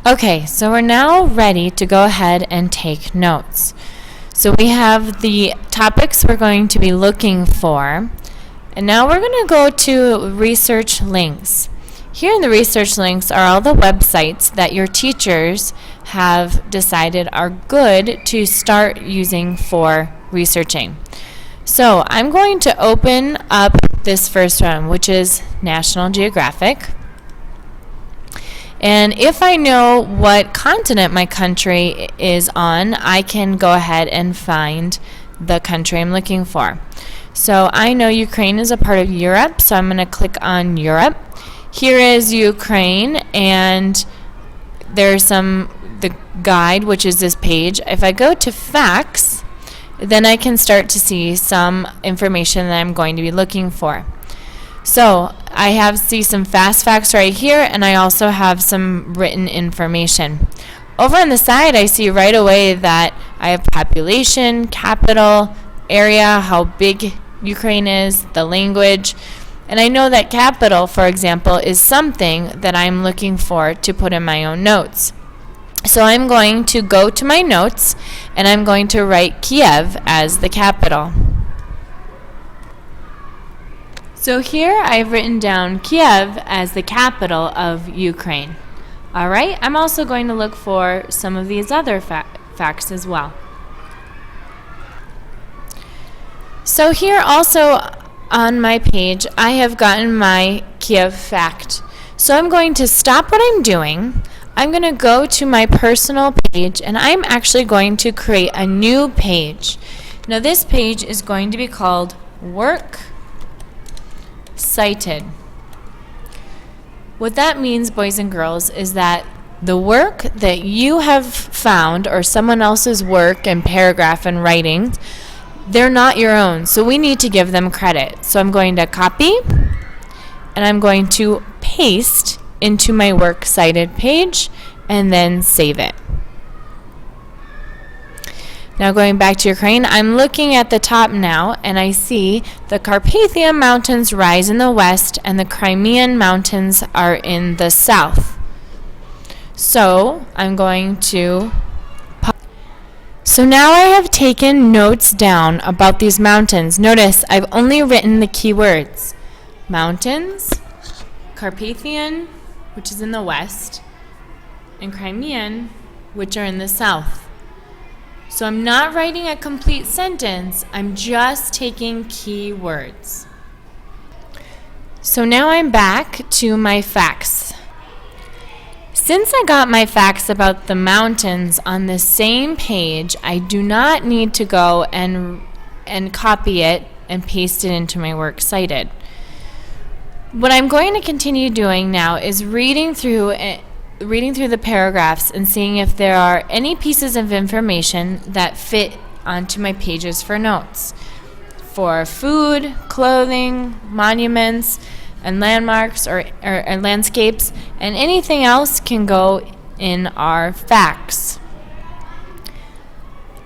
Okay, so we're now ready to go ahead and take notes. So we have the topics we're going to be looking for, and now we're going to go to research links. Here in the research links are all the websites that your teachers have decided are good to start using for researching. So I'm going to open up this first one, which is National Geographic. And if I know what continent my country is on, I can go ahead and find the country I'm looking for. So I know Ukraine is a part of Europe, so I'm going to click on Europe. Here is Ukraine, and there's the guide, which is this page. If I go to facts, then I can start to see some information that I'm going to be looking for. So I see some fast facts right here, and I also have some written information. Over on the side, I see right away that I have population, capital, area, how big Ukraine is, the language, and I know that capital, for example, is something that I'm looking for to put in my own notes. So I'm going to go to my notes, and I'm going to write Kiev as the capital. So here I've written down Kiev as the capital of Ukraine. All right, I'm also going to look for some of these other facts as well. So here also on my page, I have gotten my Kiev fact. So I'm going to stop what I'm doing. I'm going to go to my personal page, and I'm actually going to create a new page. Now this page is going to be called Work Cited. What that means, boys and girls, is that the work that you have found, or someone else's work and paragraph and writing, they're not your own, so we need to give them credit. So I'm going to copy, and I'm going to paste into my works cited page, and then save it. Now going back to Ukraine, I'm looking at the top now, and I see the Carpathian Mountains rise in the west, and the Crimean Mountains are in the south. So I'm going to So now I have taken notes down about these mountains. Notice I've only written the keywords. Mountains, Carpathian, which is in the west, and Crimean, which are in the south. So I'm not writing a complete sentence, I'm just taking keywords. So now I'm back to my facts. Since I got my facts about the mountains on the same page, I do not need to go and copy it and paste it into my works cited. What I'm going to continue doing now is reading through the paragraphs and seeing if there are any pieces of information that fit onto my pages for notes. For food, clothing, monuments, and landmarks or landscapes, and anything else can go in our facts.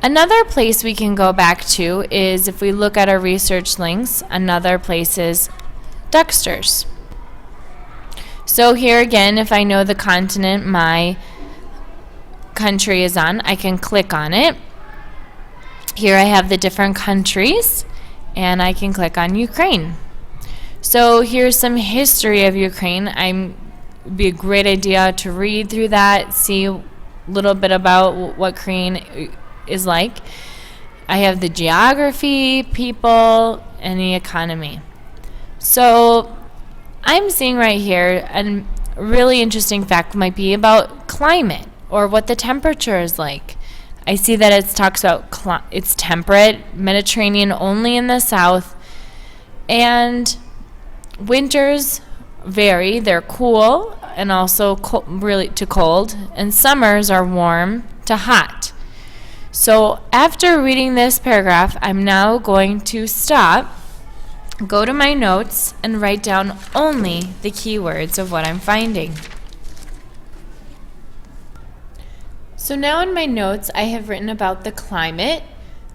Another place we can go back to is if we look at our research links, another place is Ducksters. So here again, if I know the continent my country is on, I can click on it. Here I have the different countries, and I can click on Ukraine. So here's some history of Ukraine. It'd be a great idea to read through that, see a little bit about what Ukraine is like. I have the geography, people, and the economy. So I'm seeing right here a really interesting fact might be about climate or what the temperature is like. I see that it talks about it's temperate, Mediterranean only in the south, and winters vary. They're cool and also really to cold, and summers are warm to hot. So after reading this paragraph, I'm now going to stop, go to my notes, and write down only the keywords of what I'm finding. So now in my notes, I have written about the climate.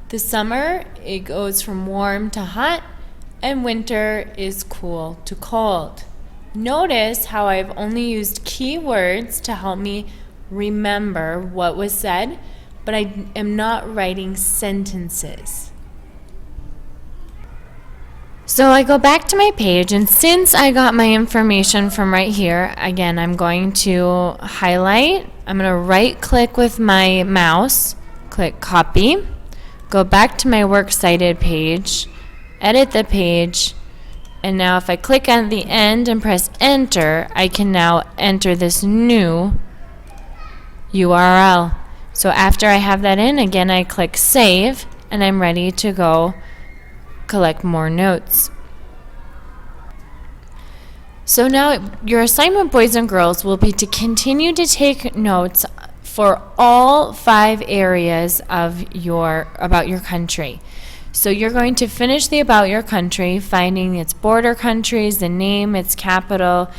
The summer, it goes from warm to hot, and winter is cool to cold. Notice how I've only used keywords to help me remember what was said, but I am not writing sentences. So I go back to my page, and since I got my information from right here, again, I'm going to highlight. I'm going to right click with my mouse, click copy, go back to my works cited page, edit the page, and now if I click on the end and press enter, I can now enter this new URL. So after I have that in, again, I click save, and I'm ready to go collect more notes. So now your assignment, boys and girls, will be to continue to take notes for all 5 areas of about your country. So you're going to finish the about your country, finding its border countries, the name, its capital,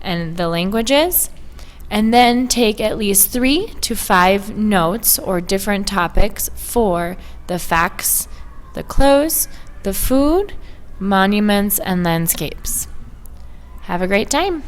and the languages, and then take at least 3 to 5 notes or different topics for the facts, the clothes, the food, monuments, and landscapes. Have a great time.